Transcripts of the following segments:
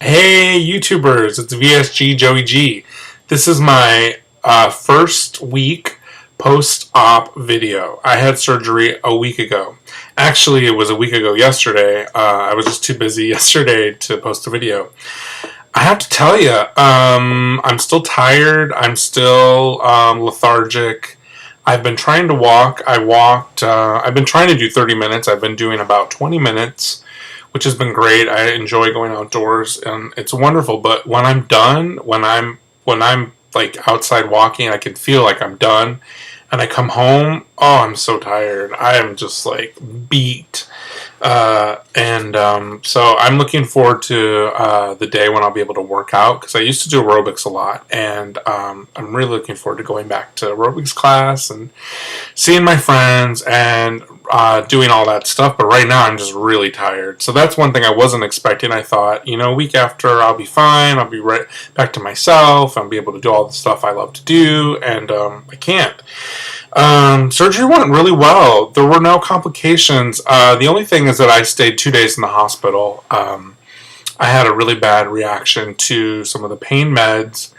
Hey YouTubers, it's VSG Joey G. This is my first week post-op video. I had surgery a week ago. Actually, it was a week ago yesterday. I was just too busy yesterday to post a video. I have to tell you, I'm still tired. I'm still lethargic. I've been trying to walk. I've been trying to do 30 minutes. I've been doing about 20 minutes, which has been great. I enjoy going outdoors and it's wonderful. But when I'm done, when I'm like outside walking, I can feel like I'm done. And I come home, oh, I'm so tired. I am just like beat. So I'm looking forward to the day when I'll be able to work out, because I used to do aerobics a lot, and I'm really looking forward to going back to aerobics class and seeing my friends and doing all that stuff. But right now I'm just really tired. So that's one thing I wasn't expecting. I thought, a week after I'll be fine. I'll be right back to myself. I'll be able to do all the stuff I love to do, and I can't. Surgery went really well. There were no complications. The only thing is that I stayed 2 days in the hospital. I had a really bad reaction to some of the pain meds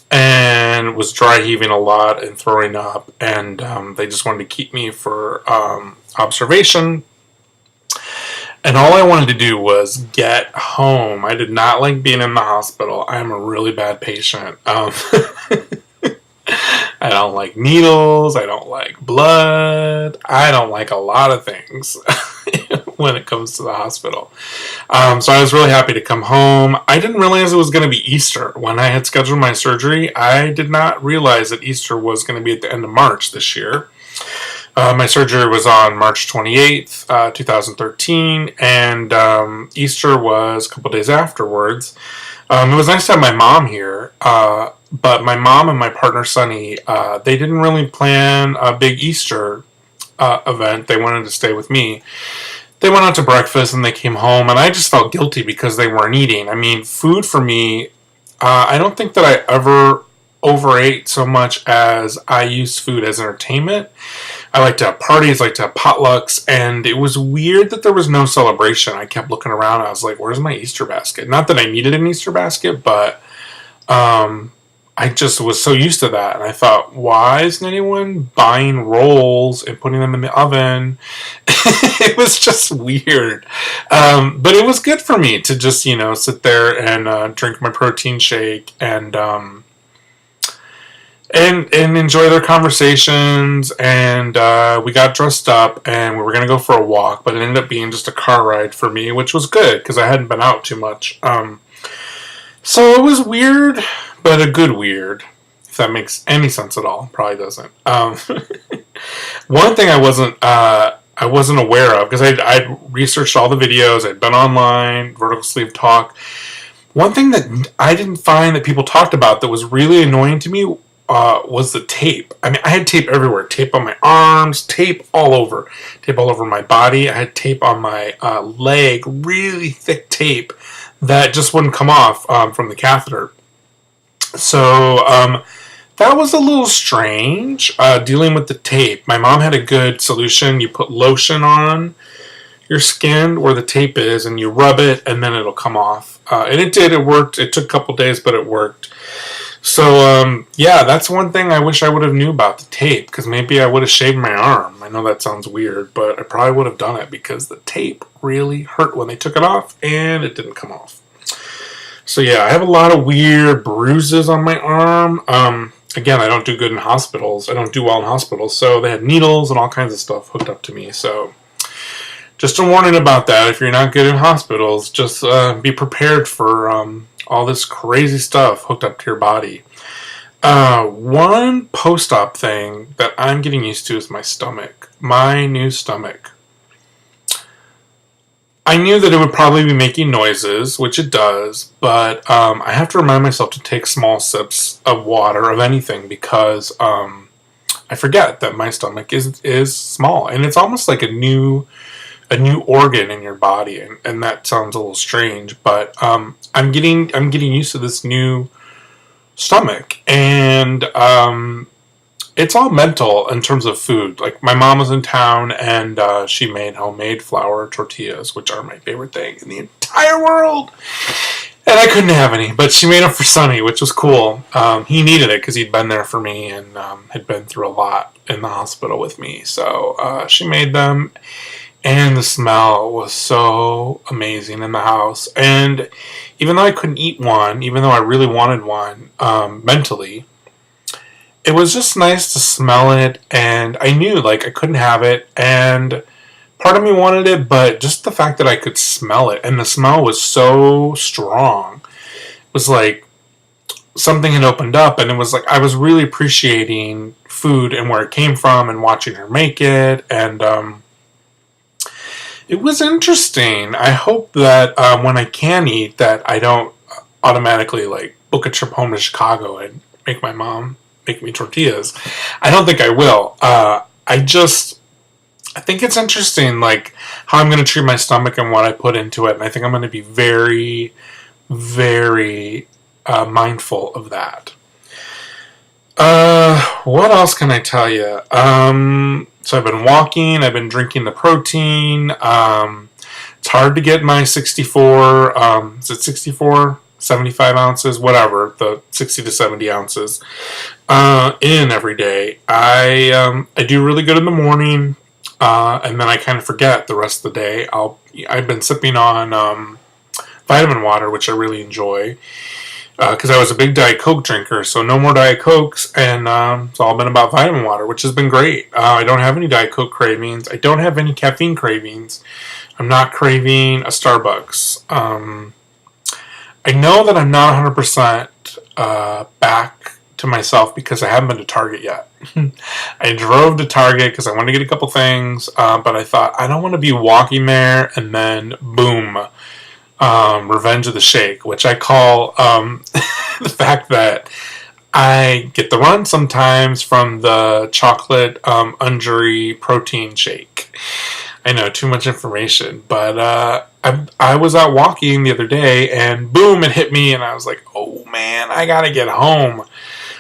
and was dry heaving a lot and throwing up, and they just wanted to keep me for observation. And all I wanted to do was get home. I did not like being in the hospital. I am a really bad patient. I don't like needles. I don't like blood. I don't like a lot of things when it comes to the hospital. So I was really happy to come home. I didn't realize it was going to be Easter. When I had scheduled my surgery, I did not realize that Easter was going to be at the end of March this year. My surgery was on March 28th, 2013, and Easter was a couple days afterwards. It was nice to have my mom here, but my mom and my partner Sunny, they didn't really plan a big Easter event. They wanted to stay with me. They went out to breakfast and they came home, and I just felt guilty because they weren't eating. I mean, food for me, I don't think that I ever overate so much as I use food as entertainment. I like to have parties, like to have potlucks, and it was weird that there was no celebration. I kept looking around, I was like, where's my Easter basket? Not that I needed an Easter basket, but I just was so used to that, and I thought, why isn't anyone buying rolls and putting them in the oven? It was just weird. But it was good for me to just, sit there and drink my protein shake and enjoy their conversations, and we got dressed up and we were going to go for a walk, but it ended up being just a car ride for me, which was good because I hadn't been out too much. So it was weird, but a good weird, if that makes any sense at all. Probably doesn't. One thing I wasn't aware of, because I'd researched all the videos, I'd been online, Vertical Sleeve Talk. One thing that I didn't find that people talked about that was really annoying to me was the tape. I mean, I had tape everywhere. Tape on my arms, tape all over my body. I had tape on my leg, really thick tape that just wouldn't come off from the catheter. So that was a little strange, dealing with the tape. My mom had a good solution. You put lotion on your skin where the tape is, and you rub it, and then it'll come off. And it did. It worked. It took a couple days, but it worked. So, yeah, that's one thing I wish I would have knew about the tape, because maybe I would have shaved my arm. I know that sounds weird, but I probably would have done it because the tape really hurt when they took it off, and it didn't come off. So, yeah, I have a lot of weird bruises on my arm. Again, I don't do good in hospitals. I don't do well in hospitals, so they had needles and all kinds of stuff hooked up to me. So, just a warning about that. If you're not good in hospitals, just be prepared for all this crazy stuff hooked up to your body. One post-op thing that I'm getting used to is my stomach. My new stomach. I knew that it would probably be making noises, which it does, but I have to remind myself to take small sips of water, of anything, because I forget that my stomach is small, and it's almost like a new organ in your body, and that sounds a little strange, but I'm getting used to this new stomach, and it's all mental in terms of food. Like, my mom was in town, and she made homemade flour tortillas, which are my favorite thing in the entire world. And I couldn't have any, but she made them for Sonny, which was cool. He needed it because he'd been there for me and had been through a lot in the hospital with me. So she made them, and the smell was so amazing in the house. And even though I couldn't eat one, even though I really wanted one mentally, it was just nice to smell it. And I knew, like, I couldn't have it. And part of me wanted it, but just the fact that I could smell it, and the smell was so strong, it was like something had opened up, and it was like I was really appreciating food and where it came from and watching her make it, and it was interesting. I hope that when I can eat, that I don't automatically like book a trip home to Chicago and make my mom make me tortillas. I don't think I will. I think it's interesting, like, how I'm going to treat my stomach and what I put into it. And I think I'm going to be very, very mindful of that. What else can I tell you? So I've been walking. I've been drinking the protein. It's hard to get my 64, is it 64? 75 ounces, whatever, the 60 to 70 ounces in every day. I do really good in the morning. And then I kind of forget the rest of the day. I've been sipping on vitamin water, which I really enjoy, because I was a big Diet Coke drinker. So no more Diet Cokes, and it's all been about vitamin water, which has been great. I don't have any Diet Coke cravings. I don't have any caffeine cravings. I'm not craving a Starbucks. I know that I'm not 100% back to myself because I haven't been to Target yet. I drove to Target because I wanted to get a couple things, but I thought I don't want to be walking there and then boom, Revenge of the Shake, which I call the fact that I get the run sometimes from the chocolate Undri protein shake. I know, too much information, but I was out walking the other day and boom, it hit me and I was like, oh man, I gotta get home.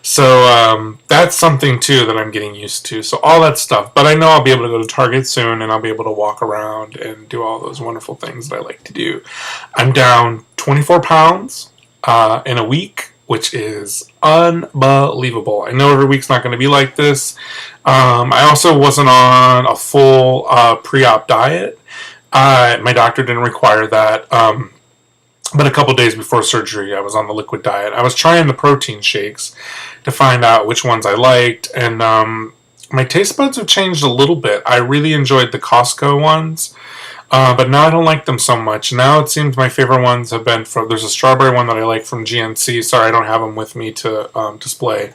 So that's something too that I'm getting used to. So all that stuff. But I know I'll be able to go to Target soon and I'll be able to walk around and do all those wonderful things that I like to do. I'm down 24 pounds in a week, which is unbelievable. I know every week's not going to be like this. I also wasn't on a full pre-op diet. My doctor didn't require that. But a couple days before surgery, I was on the liquid diet. I was trying the protein shakes to find out which ones I liked, and my taste buds have changed a little bit. I really enjoyed the Costco ones, but now I don't like them so much. Now it seems my favorite ones have been there's a strawberry one that I like from GNC. Sorry, I don't have them with me to display.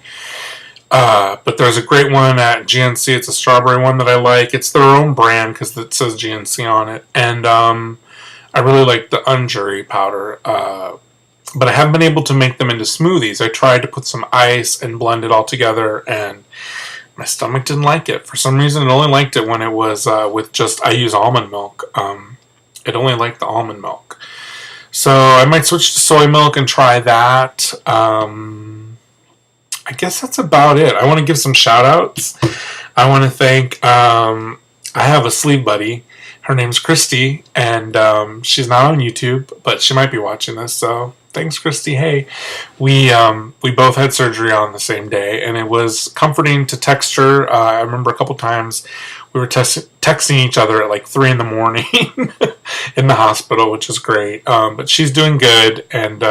But there's a great one at GNC. It's a strawberry one that I like. It's their own brand because it says GNC on it, and I really like the Undri powder, but I haven't been able to make them into smoothies. I tried to put some ice and blend it all together, and my stomach didn't like it. For some reason, it only liked it when it was with just, I use almond milk. It only liked the almond milk. So I might switch to soy milk and try that. I guess that's about it. I want to give some shout outs. I want to thank, I have a sleep buddy. Her name's Christy, and she's not on YouTube, but she might be watching this, so thanks, Christy. Hey, we both had surgery on the same day, and it was comforting to text her. I remember a couple times we were texting each other at like 3 in the morning in the hospital, which is great. But she's doing good, and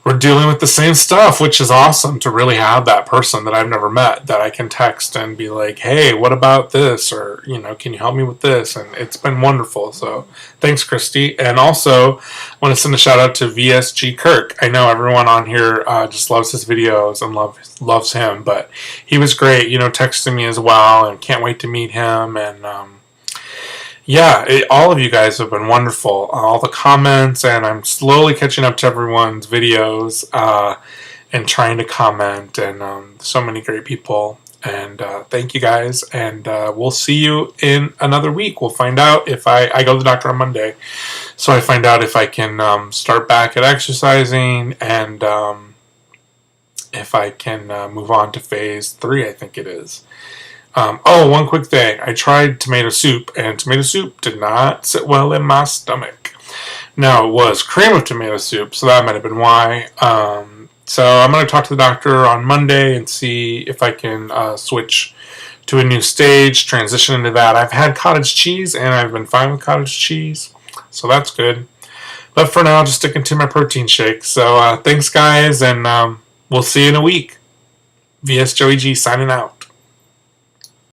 we're dealing with the same stuff, which is awesome to really have that person that I've never met that I can text and be like, hey, what about this? Or, can you help me with this? And it's been wonderful. So thanks, Christy. And also, I want to send a shout out to VSG Kirk. I know everyone on here just loves his videos and loves him, but he was great, texting me as well, and can't wait to meet him. And, all of you guys have been wonderful. All the comments, and I'm slowly catching up to everyone's videos and trying to comment, and so many great people. And thank you guys, and we'll see you in another week. We'll find out if I go to the doctor on Monday, so I find out if I can start back at exercising, and if I can move on to phase 3, I think it is. One quick thing. I tried tomato soup, and tomato soup did not sit well in my stomach. Now, it was cream of tomato soup, so that might have been why. So I'm going to talk to the doctor on Monday and see if I can switch to a new stage, transition into that. I've had cottage cheese, and I've been fine with cottage cheese, so that's good. But for now, just sticking to my protein shake. So thanks, guys, and we'll see you in a week. VS Joey G signing out.